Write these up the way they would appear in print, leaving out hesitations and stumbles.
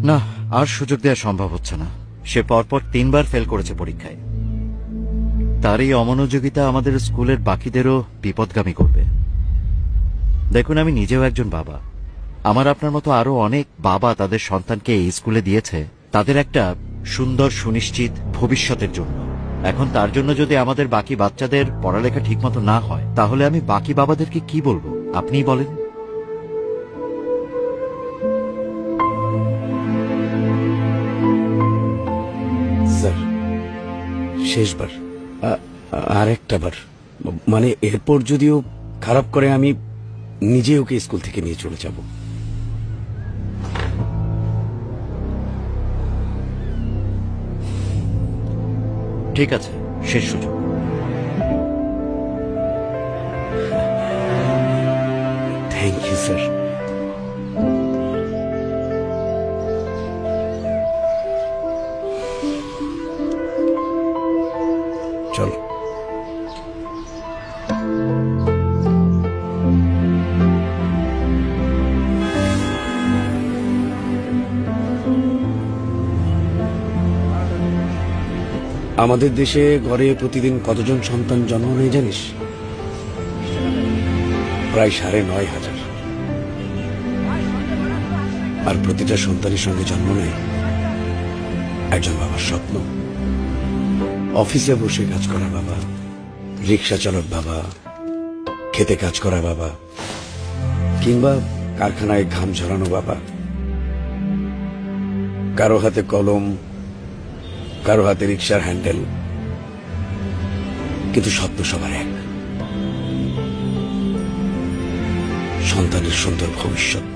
না, আর সুযোগ দেওয়া সম্ভব হচ্ছে না। সে পরপর 3 বার ফেল করেছে পরীক্ষায়। তার এই অমনোযোগিতা আমাদের স্কুলের বাকিদেরও বিপদগামী করবে। দেখুন, আমি নিজেও একজন বাবা। আমার আপনার মতো আরো অনেক বাবা তাদের সন্তানকে এই স্কুলে দিয়েছে তাদের একটা সুন্দর সুনিশ্চিত ভবিষ্যতের জন্য। এখন তার জন্য যদি আমাদের বাকি বাচ্চাদের পড়ালেখা ঠিকমতো না হয়, তাহলে আমি বাকি বাবাদেরকে কি বলবো আপনিই বলেন। স্যার, শেষবার, আর একটা বার, মানে এরপর যদিও খারাপ করে আমি নিজে ওকে স্কুল থেকে নিয়ে চলে যাব। ঠিক আছে, শেষ সুযোগ। Thank you sir. চল। আমাদের দেশে গড়ে প্রতিদিন কতজন সন্তান জন্ম নেয় জানিস? প্রায় ৯,৫০০। আর প্রতিটা সন্তানের সঙ্গে জন্ম নেয় একজন বাবার স্বপ্ন। অফিসে বসে কাজ করা বাবা, রিক্সা চালক বাবা, খেতে কাজ করা বাবা, কিংবা কারখানায় ঘাম ঝরানো বাবা। কারো হাতে কলম, কারো হাতে রিক্সার হ্যান্ডেল, কিন্তু স্বপ্ন সবার এক, সন্তানের সুন্দর ভবিষ্যৎ।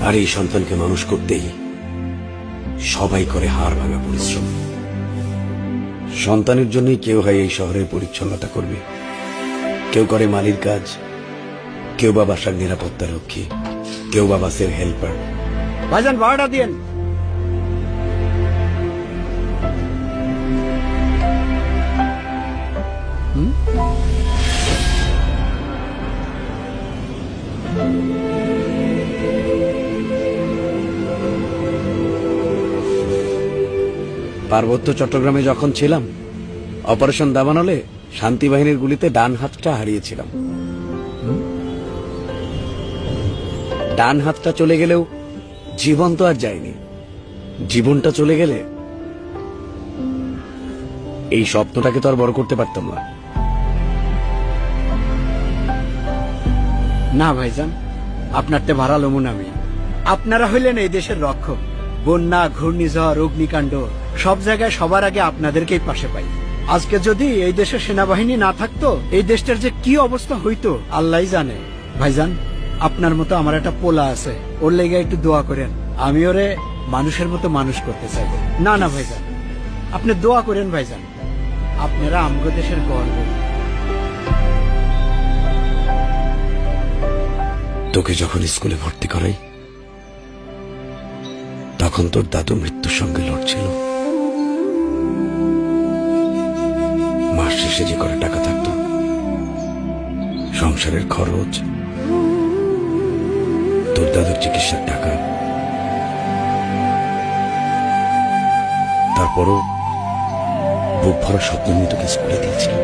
আর এই সন্তানকে মানুষ করতেই সবাই করে হাড় ভাঙা পরিশ্রম। সন্তানের জন্যই কেউ হয় এই শহরের পরিচ্ছন্নতা করবে, কেউ করে মালির কাজ, কেউ বা বাসার নিরাপত্তা রক্ষী, কেউ বা বাসের হেল্পার। ভাইজান ভাড়াটা দিয়েন। পার্বত্য চট্টগ্রামে যখন ছিলাম, অপারেশন দাবানলে শান্তি বাহিনীর গুলিতে ডান হাতটা হারিয়েছিলাম। ডান হাতটা চলে গেলেও জীবন তো আর যায়নি। জীবনটা চলে গেলে এই স্বপ্নটাকে তো আর বড় করতে পারতাম না। না ভাইজান, আপনারতে ভাড়া লমুন আমি। আপনারা হইলেন এই দেশের রক্ষক। বন্যা, ঘূর্ণিঝড়, অগ্নিকাণ্ড সব জায়গায় সবার আগে আপনাদেরকেই পাশে পাই। আজকে যদি এই দেশের সেনাবাহিনী না থাকতো, এই দেশটার যে কি অবস্থা হইতো আল্লাহই জানে। ভাইজান, আপনার মতো আমার একটা পোলা আছে, ওর লেগে একটু দোয়া করেন। আমি ওরে মানুষের মতো মানুষ করতে চাই। না না ভাইজান, আপনি দোয়া করেন ভাইজান। আপনারা আমগো দেশের গর্ব। তোকে যখন স্কুলে ভর্তি করাই, তখন তোর দাদু মৃত্যুর সঙ্গে লড়ছিল। মাস শেষে যে করে টাকা থাকতো, সংসারের খরচ, তোর দাদুর চিকিৎসার টাকা, তারপরও বুক ভরা স্বপ্ন নিয়ে তোকে স্কুলে দিয়েছিল।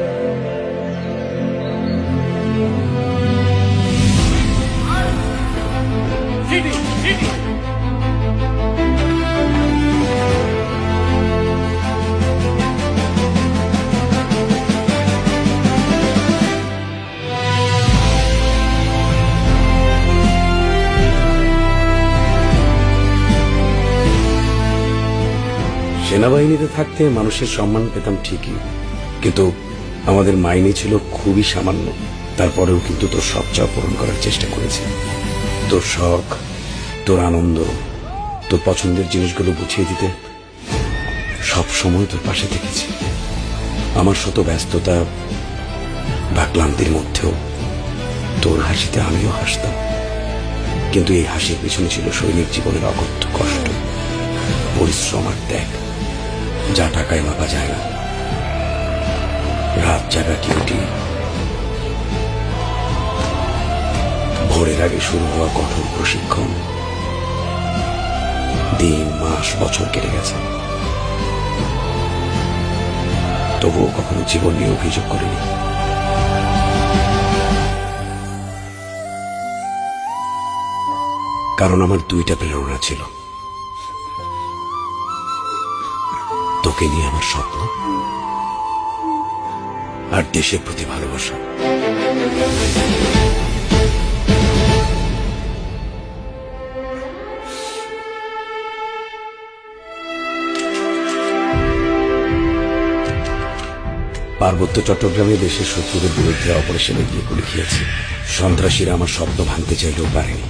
সেনাবাহিনীতে থাকতে মানুষের সম্মান পেতাম ঠিকই, কিন্তু আমাদের মাইনে ছিল খুবই সামান্য। তারপরেও কিন্তু তোর সব চাওয়া পূরণ করার চেষ্টা করেছি। তোর শখ, তোর আনন্দ, তোর পছন্দের জিনিসগুলো বুঝিয়ে দিতে সব সময় তোর পাশে থেকেছি। আমার শত ব্যস্ততা বা ক্লান্তির মধ্যেও তোর হাসিতে আমিও হাসতাম। কিন্তু এই হাসির পিছনে ছিল সৈনিক জীবনের অকথ্য কষ্ট, পরিশ্রম আর ত্যাগ, যা টাকায় মাপা যায় না। রাত জাগা ডিউটি, ভোরের আগে শুরু হওয়া কঠোর প্রশিক্ষণ, দিন মাস বছর কেটে গেছে, তবুও কখনো জীবন নিয়ে অভিযোগ করিনি। কারণ আমার দুইটা প্রেরণা ছিল, তোকে নিয়ে আমার স্বপ্ন আর দেশের প্রতি ভালোবাসা। পার্বত্য চট্টগ্রামে দেশের শত্রুদের বিরুদ্ধে অপারেশনে গিয়ে গুলি খেয়েছি। সন্ত্রাসীরা আমার স্বপ্ন ভাঙতে চাইলেও পারেনি।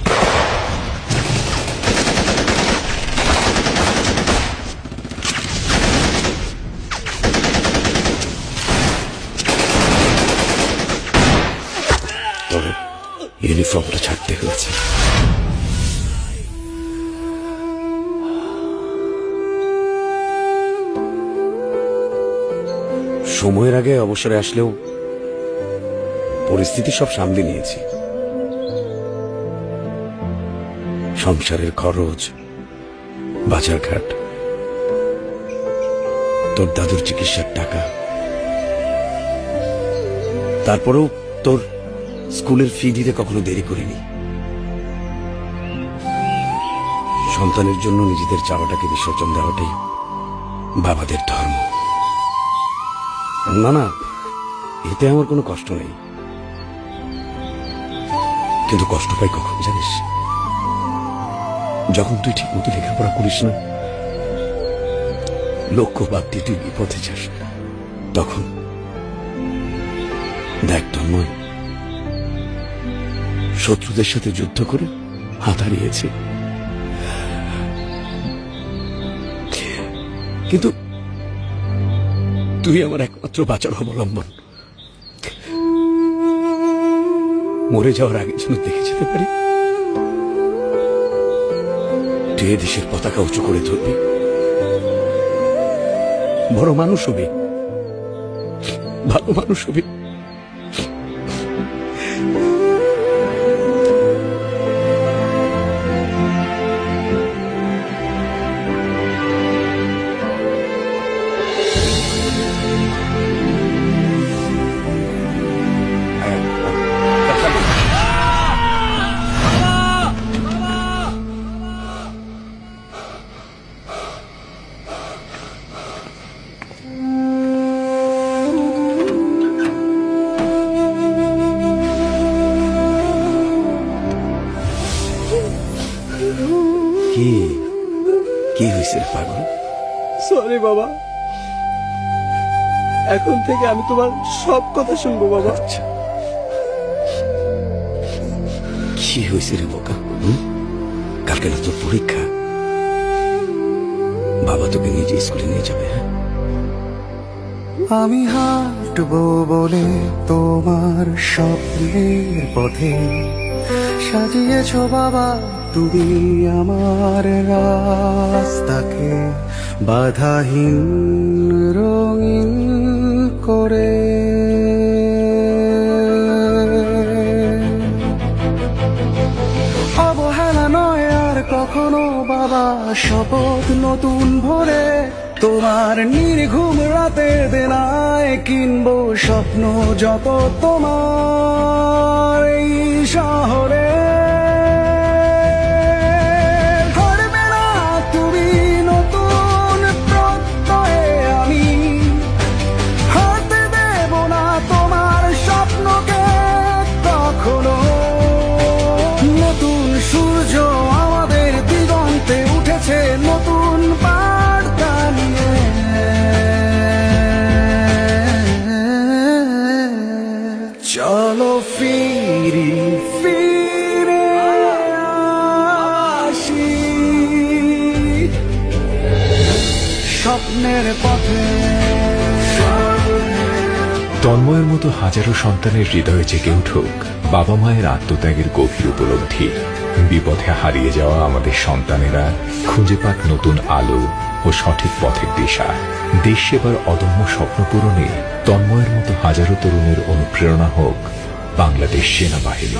তবে ইউনিফর্মটা ছাড়তে হয়েছে। সময়ের আগে অবসরে আসলেও পরিস্থিতি সব সামলে নিয়েছি। সংসারের খরচ, বাজারঘাট, তোর দাদুর চিকিৎসার টাকা, তারপরেও তোর স্কুলের ফি দিতে কখনো দেরি করিনি। সন্তানের জন্য নিজেদের চাওয়াটাকে বিসর্জন দেওয়াটাই বাবাদের ধর্ম। না না, এতে আমার কোনো কষ্ট নেই, কিন্তু কষ্ট পাই কখন জানিস? যখন তুই ঠিক মতো লেখাপড়া করিস না, লক্ষ্য বাদ দিয়ে তুই বিপথে যাস, তখন দেখ তন্ময়, শত্রুদের সাথে যুদ্ধ করে হাত হারিয়েছে, কিন্তু তুই আমার একমাত্র বাঁচার অবলম্বন। মরে যাওয়ার আগে যেন দেখে যেতে পারি তুই এ দেশের পতাকা উঁচু করে ধরবি, বড় মানুষ হবি, ভালো মানুষ হবি। কি কি হয়েছে রে পাগল? সরি বাবা, এখন থেকে আমি তোমার সব কথা শুনবো বাবা। আচ্ছা, কি হয়েছে রে বোকা? কালকে না তোর পরীক্ষা, বাবা তোকে নিজে স্কুলে নিয়ে যাবে। হ্যাঁ, আমি হাঁটবো বলে তোমার স্বপ্নের পথে সাজিয়েছো বাবা তুমি আমার রাস্তাকে বাধাহীন রঙিন করে। অবহেলা নয় আর কখনো বাবা, শপথ নতুন ভরে তোমার নির্ঘুম রাতের দেনায় কিনবো স্বপ্ন যত তোমার এই শহরে। হারবে না তুমি নতুন প্রত্যয়ে, আমি হাতে দেব না তোমার স্বপ্নকে কখনো। নতুন সূর্য আমাদের দিগন্তে উঠেছে, নতুন বার্তা নিয়ে। চলো ফিরি ফিরে আসি স্বপ্নের পথে। তন্ময়ের মতো হাজারো সন্তানের হৃদয়ে জেগে উঠুক বাবা মায়ের আত্মত্যাগের গভীর উপলব্ধি। বিপথে হারিয়ে যাওয়া আমাদের সন্তানেরা খুঁজে পাক নতুন আলো ও সঠিক পথের দিশা। দেশ সেবার অদম্য স্বপ্ন পূরণে তন্ময়ের মতো হাজারো তরুণের অনুপ্রেরণা হোক বাংলাদেশ সেনাবাহিনী।